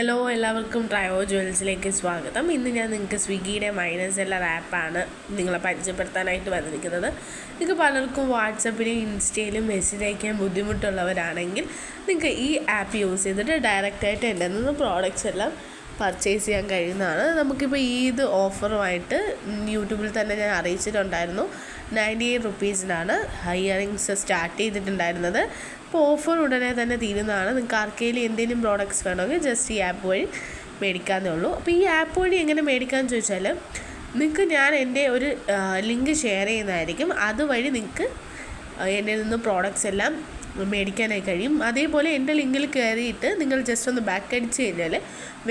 Hello എല്ലാവർക്കും trio ജ്വൽസിലേക്ക് സ്വാഗതം. ഇന്ന് ഞാൻ നിങ്ങൾക്ക് സ്വിഗ്ഗിയുടെ മൈനസ് സെല്ലർ ആപ്പാണ് നിങ്ങളെ പരിചയപ്പെടുത്താനായിട്ട് വന്നിരിക്കുന്നത്. നിങ്ങൾക്ക് പലർക്കും വാട്സപ്പിലും ഇൻസ്റ്റയിലും മെസ്സേജ് അയക്കാൻ ബുദ്ധിമുട്ടുള്ളവരാണെങ്കിൽ നിങ്ങൾക്ക് ഈ ആപ്പ് യൂസ് ചെയ്തിട്ട് ഡയറക്റ്റായിട്ട് എൻ്റെ നിന്ന് പ്രോഡക്റ്റ്സ് എല്ലാം പർച്ചേസ് ചെയ്യാൻ കഴിയുന്നതാണ്. നമുക്കിപ്പോൾ ഇത് ഓഫറുമായിട്ട് യൂട്യൂബിൽ തന്നെ ഞാൻ അറിയിച്ചിട്ടുണ്ടായിരുന്നു. 98 റുപ്പീസിനാണ് ഇയറിങ്സ് സ്റ്റാർട്ട് ചെയ്തിട്ടുണ്ടായിരുന്നത്. ഇപ്പോൾ ഓഫർ ഉടനെ തന്നെ തീരുന്നതാണ്. നിങ്ങൾക്ക് ആർക്കെങ്കിലും എന്തെങ്കിലും പ്രോഡക്റ്റ്സ് വേണമെങ്കിൽ ജസ്റ്റ് ഈ ആപ്പ് വഴി മേടിക്കാവുന്നേ ഉള്ളൂ. അപ്പോൾ ഈ ആപ്പ് വഴി എങ്ങനെ മേടിക്കാമെന്ന് ചോദിച്ചാൽ നിങ്ങൾക്ക് ഞാൻ എൻ്റെ ഒരു ലിങ്ക് ഷെയർ ചെയ്യുന്നതായിരിക്കും. അതുവഴി നിങ്ങൾക്ക് എൻ്റെ നിന്ന് പ്രോഡക്റ്റ്സ് എല്ലാം മേടിക്കാനായി കഴിയും. അതേപോലെ എൻ്റെ ലിങ്കിൽ കയറിയിട്ട് നിങ്ങൾ ജസ്റ്റ് ഒന്ന് ബാക്ക് അടിച്ച് കഴിഞ്ഞാൽ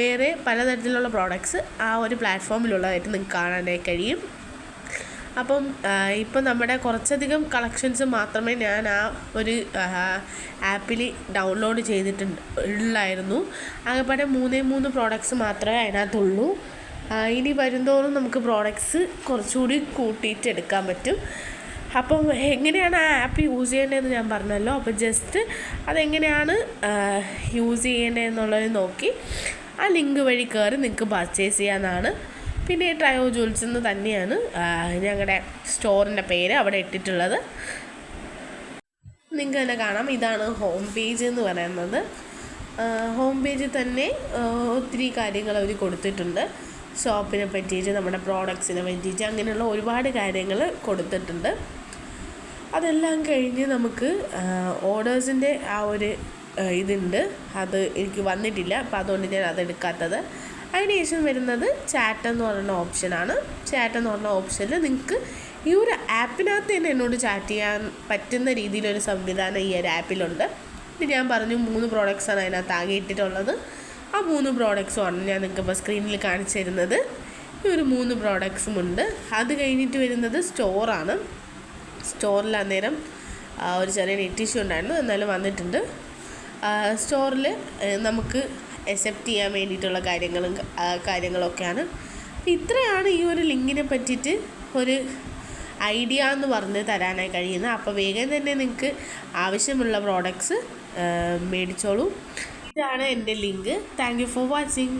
വേറെ പലതരത്തിലുള്ള പ്രോഡക്റ്റ്സ് ആ ഒരു പ്ലാറ്റ്ഫോമിലുള്ളതായിട്ട് നിങ്ങൾക്ക് കാണാനായി കഴിയും. അപ്പം ഇപ്പം നമ്മുടെ കുറച്ചധികം കളക്ഷൻസ് മാത്രമേ ഞാൻ ആ ഒരു ആപ്പിൽ ഡൗൺലോഡ് ഉള്ളായിരുന്നു. ആകെപ്പാടെ 3 പ്രോഡക്റ്റ്സ് മാത്രമേ അതിനകത്തുള്ളൂ. ഇനി വരുന്തോറും നമുക്ക് പ്രോഡക്റ്റ്സ് കുറച്ചുകൂടി കൂട്ടിയിട്ട് എടുക്കാൻ പറ്റും. അപ്പം എങ്ങനെയാണ് ആ ആപ്പ് യൂസ് ചെയ്യേണ്ടതെന്ന് ഞാൻ പറഞ്ഞല്ലോ. അപ്പോൾ ജസ്റ്റ് അതെങ്ങനെയാണ് യൂസ് ചെയ്യേണ്ടതെന്നുള്ളത് നോക്കി ആ ലിങ്ക് വഴി കയറി നിങ്ങൾക്ക് പർച്ചേസ് ചെയ്യാവുന്നതാണ്. പിന്നെ ട്രയോ ജ്വൽസ് എന്ന് തന്നെയാണ് ഞങ്ങളുടെ സ്റ്റോറിൻ്റെ പേര് അവിടെ ഇട്ടിട്ടുള്ളത്. നിങ്ങൾക്ക് തന്നെ കാണാം, ഇതാണ് ഹോം പേജ് എന്ന് പറയുന്നത്. ഹോം പേജിൽ തന്നെ ഒത്തിരി കാര്യങ്ങൾ അവർ കൊടുത്തിട്ടുണ്ട്. ഷോപ്പിനെ പറ്റിയിട്ട്, നമ്മുടെ പ്രോഡക്ട്സിനെ പറ്റിയിട്ട്, അങ്ങനെയുള്ള ഒരുപാട് കാര്യങ്ങൾ കൊടുത്തിട്ടുണ്ട്. അതെല്ലാം കഴിഞ്ഞ് നമുക്ക് ഓർഡേഴ്സിൻ്റെ ആ ഒരു ഇതുണ്ട്, അത് എനിക്ക് വന്നിട്ടില്ല. അപ്പോൾ അതുകൊണ്ട് ഞാൻ അതെടുക്കാത്തത്. അതിനുശേഷം വരുന്നത് ചാറ്റ് എന്ന് പറയുന്ന ഓപ്ഷനാണ്. ചാറ്റ് എന്ന് പറഞ്ഞ ഓപ്ഷനിൽ നിങ്ങൾക്ക് ഈ ഒരു ആപ്പിനകത്ത് തന്നെ എന്നോട് ചാറ്റ് ചെയ്യാൻ പറ്റുന്ന രീതിയിലൊരു സംവിധാനം ഈ ഒരു ആപ്പിലുണ്ട്. ഇത് ഞാൻ പറഞ്ഞു 3 പ്രോഡക്റ്റ്സാണ് അതിനകത്ത് ആകെ ഇട്ടിട്ടുള്ളത്. ആ 3 പ്രോഡക്റ്റ്സുമാണ് ഞാൻ നിങ്ങൾക്ക് ഇപ്പോൾ സ്ക്രീനിൽ കാണിച്ചു തരുന്നത്. ഈ ഒരു 3 പ്രോഡക്റ്റ്സും ഉണ്ട്. അത് കഴിഞ്ഞിട്ട് വരുന്നത് സ്റ്റോറാണ്. സ്റ്റോറിൽ അന്നേരം ഒരു ചെറിയ നെറ്റ് ഇഷ്യൂ ഉണ്ടായിരുന്നു, എന്നാലും വന്നിട്ടുണ്ട്. സ്റ്റോറിൽ നമുക്ക് അക്സെപ്റ്റ് ചെയ്യാൻ വേണ്ടിയിട്ടുള്ള കാര്യങ്ങളൊക്കെയാണ്. ഇത്രയാണ് ഈ ഒരു ലിങ്കിനെ പറ്റിയിട്ട് ഒരു ഐഡിയ എന്ന് പറഞ്ഞ് തരാനായി കഴിയുന്നത്. അപ്പോൾ വേഗം തന്നെ നിങ്ങൾക്ക് ആവശ്യമുള്ള പ്രോഡക്റ്റ്സ് മേടിച്ചോളൂ. ഇതാണ് എൻ്റെ link. Thank you for watching.